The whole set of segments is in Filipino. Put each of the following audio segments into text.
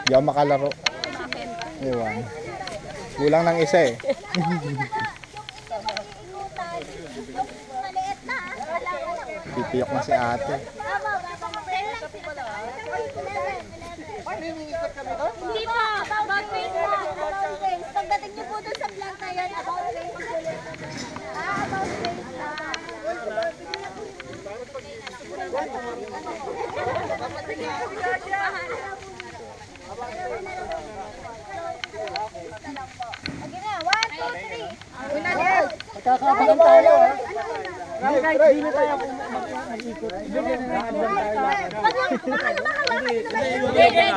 Hindi ako makalaro. Ewan. Kulang ng isa eh. Pipiyok na si ate. Hindi po, about face po. Pagdating niyo po doon sa vlog na yan, about face. About face na. Okay na, 1, 2, 3. Magkakabalan tayo ha. Kahit di na tayo mag-ikot. Bigyan na natin tayo lakad.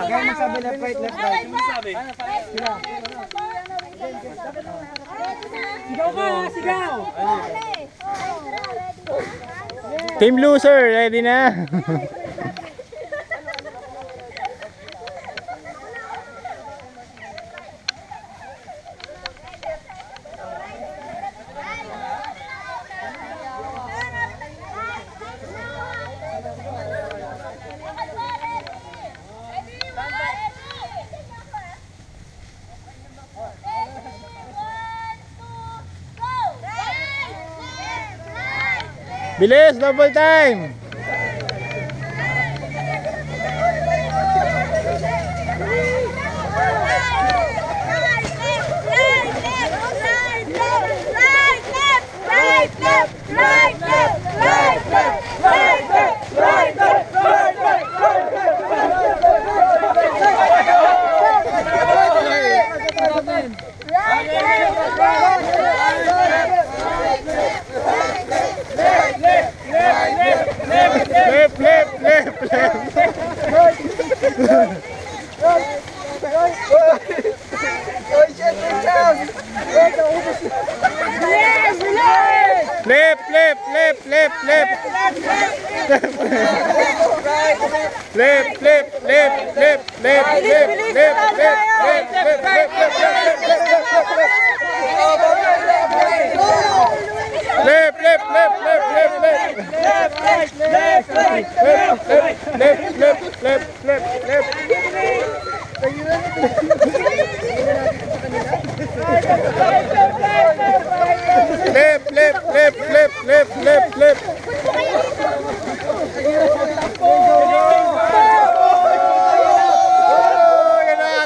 Gano'n sabi left right, left right. Sila. Sigaw ka, sigaw! Team loser, ready na? Bilis, double time.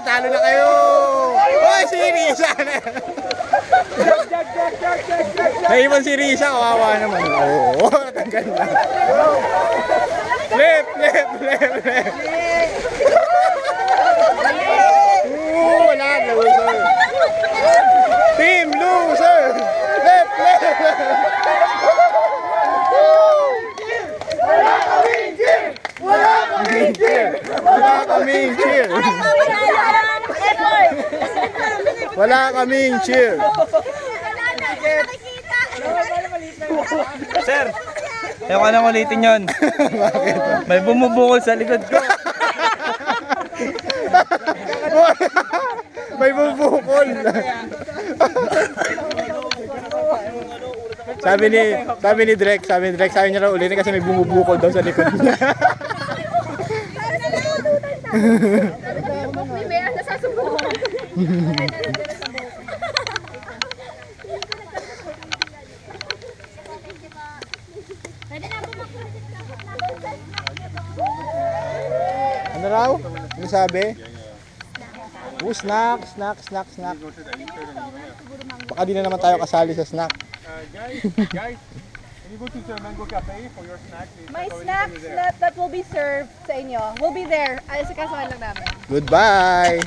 Talo na kayo. Oy, si Risa na. Naiwan si Risa, kawawa naman. Oo, natanggal na. Flip. Wala, loser. Team loser. Flip. Wala kaming cheer. Sir, ayaw ka nang ulitin yun. May bumubukol sa likod ko. May bubukol. Sabi ni Drek, sabi niya raw ulitin kasi may bumubukol daw sa likod niya. Ano raw? Ano sabi? Snack. Baka di na naman tayo kasali sa snack. Guys, can you go to the Mango Cafe for your snacks? My snacks that will be served sa inyo. We'll be there. Ay, sa kasahan lang namin. Goodbye!